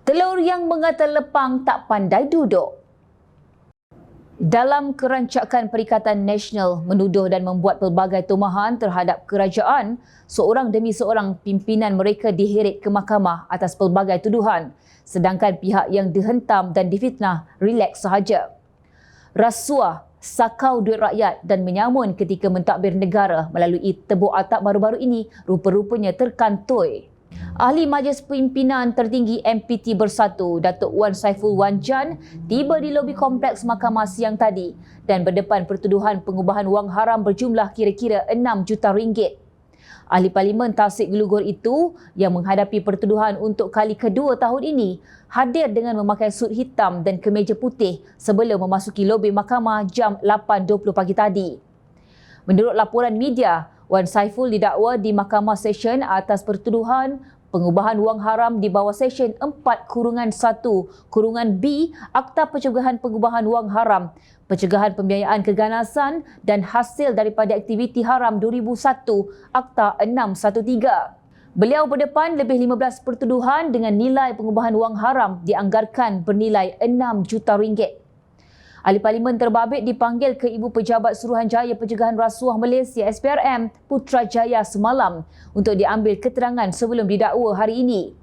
Telur yang mengata lepang tak pandai duduk. Dalam kerancakan Perikatan Nasional menuduh dan membuat pelbagai tumahan terhadap kerajaan, seorang demi seorang pimpinan mereka diheret ke mahkamah atas pelbagai tuduhan, sedangkan pihak yang dihentam dan difitnah rileks sahaja. Rasuah, sakau duit rakyat dan menyamun ketika mentadbir negara melalui tebuk atap baru-baru ini rupa-rupanya terkantoi. Ahli Majlis Pimpinan Tertinggi MPT Bersatu, Datuk Wan Saiful Wan Jan, tiba di lobi kompleks mahkamah siang tadi dan berdepan pertuduhan pengubahan wang haram berjumlah kira-kira 6 juta ringgit. Ahli Parlimen Tasik Gelugur itu yang menghadapi pertuduhan untuk kali kedua tahun ini hadir dengan memakai sut hitam dan kemeja putih sebelum memasuki lobi mahkamah jam 8.20 pagi tadi. Menurut laporan media, Wan Saiful didakwa di Mahkamah Session atas pertuduhan pengubahan wang haram di bawah Seksyen 4-1-B Akta Pencegahan Pengubahan Wang Haram, Pencegahan Pembiayaan Keganasan dan Hasil daripada Aktiviti Haram 2001 Akta 613. Beliau berdepan lebih 15 pertuduhan dengan nilai pengubahan wang haram dianggarkan bernilai 6 juta ringgit. Ahli Parlimen terbabit dipanggil ke Ibu Pejabat Suruhanjaya Pencegahan Rasuah Malaysia SPRM Putrajaya semalam untuk diambil keterangan sebelum didakwa hari ini.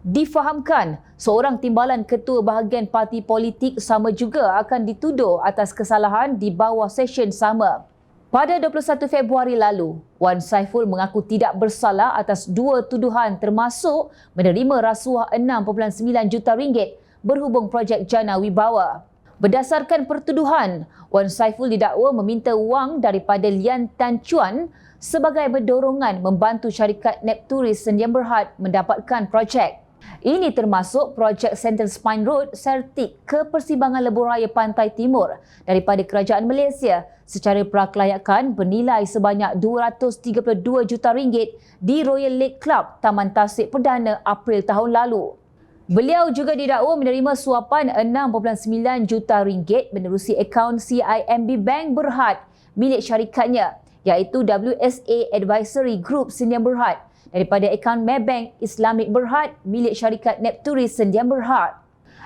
Difahamkan, seorang timbalan ketua bahagian parti politik sama juga akan dituduh atas kesalahan di bawah session sama. Pada 21 Februari lalu, Wan Saiful mengaku tidak bersalah atas dua tuduhan termasuk menerima rasuah 6.9 juta ringgit berhubung projek Jana Wibawa. Berdasarkan pertuduhan, Wan Saiful didakwa meminta wang daripada Lian Tan Chuan sebagai berdorongan membantu syarikat Nepturis Sdn Bhd mendapatkan projek. Ini termasuk projek Central Spine Road Sertik ke Persimpangan Lebuhraya Pantai Timur daripada Kerajaan Malaysia secara prakelayakan bernilai sebanyak 232 juta ringgit di Royal Lake Club, Taman Tasik Perdana April tahun lalu. Beliau juga didakwa menerima suapan 6.9 juta ringgit menerusi akaun CIMB Bank Berhad milik syarikatnya iaitu WSA Advisory Group Sdn Bhd daripada akaun Maybank Islamic Berhad milik syarikat Nepturis Sdn Bhd.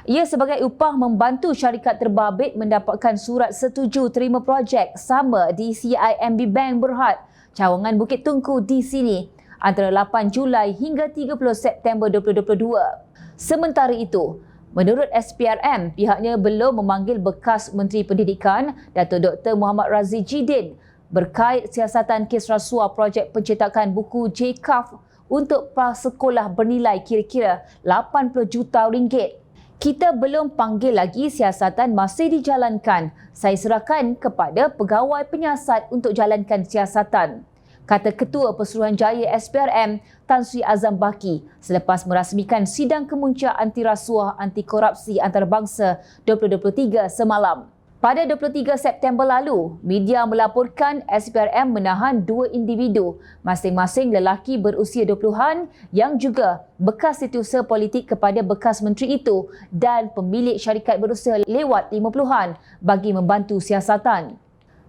Ia sebagai upah membantu syarikat terbabit mendapatkan surat setuju terima projek sama di CIMB Bank Berhad, Cawangan Bukit Tungku di sini antara 8 Julai hingga 30 September 2022. Sementara itu, menurut SPRM, pihaknya belum memanggil bekas Menteri Pendidikan Datuk Dr. Muhammad Razif Jidin berkait siasatan kes rasuah projek pencetakan buku JCAF untuk prasekolah bernilai kira-kira 80 juta ringgit. Kita belum panggil lagi, siasatan masih dijalankan. Saya serahkan kepada pegawai penyiasat untuk jalankan siasatan, kata Ketua Pesuruhanjaya SPRM Tan Sri Azam Baki selepas merasmikan sidang kemuncak anti rasuah anti korupsi antarabangsa 2023 semalam. Pada 23 September lalu, media melaporkan SPRM menahan dua individu, masing-masing lelaki berusia 20-an yang juga bekas setiausaha politik kepada bekas menteri itu dan pemilik syarikat berusaha lewat 50-an bagi membantu siasatan.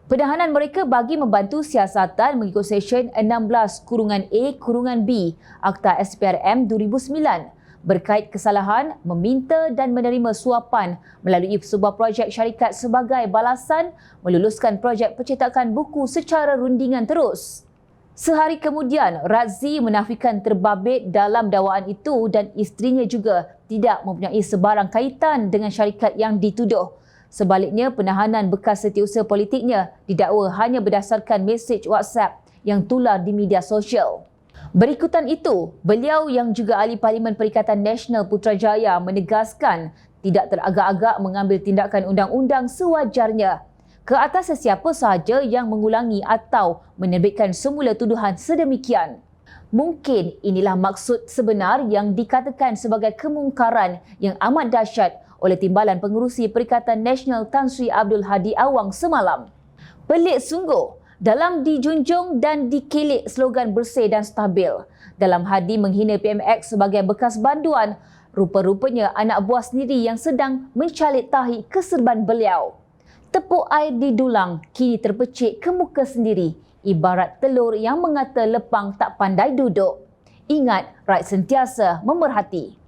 Penahanan mereka bagi membantu siasatan mengikut Seksyen 16-A-B Akta SPRM 2009 berkait kesalahan meminta dan menerima suapan melalui sebuah projek syarikat sebagai balasan meluluskan projek pencetakan buku secara rundingan terus. Sehari kemudian, Razif menafikan terbabit dalam dakwaan itu dan isterinya juga tidak mempunyai sebarang kaitan dengan syarikat yang dituduh. Sebaliknya, penahanan bekas setiausaha politiknya didakwa hanya berdasarkan mesej WhatsApp yang tular di media sosial. Berikutan itu, beliau yang juga Ahli Parlimen Perikatan Nasional Putrajaya menegaskan tidak teragak-agak mengambil tindakan undang-undang sewajarnya ke atas sesiapa sahaja yang mengulangi atau menerbitkan semula tuduhan sedemikian. Mungkin inilah maksud sebenar yang dikatakan sebagai kemungkaran yang amat dahsyat oleh Timbalan Pengerusi Perikatan Nasional Tan Sri Abdul Hadi Awang semalam. Pelik sungguh dalam dijunjung dan dikelik slogan bersih dan stabil. Dalam Hadi menghina PMX sebagai bekas banduan, rupa-rupanya anak buah sendiri yang sedang mencalik tahi keserban beliau. Tepuk air di dulang kini terpecik ke muka sendiri, ibarat telur yang mengata lepang tak pandai duduk. Ingat, rakyat sentiasa memerhati.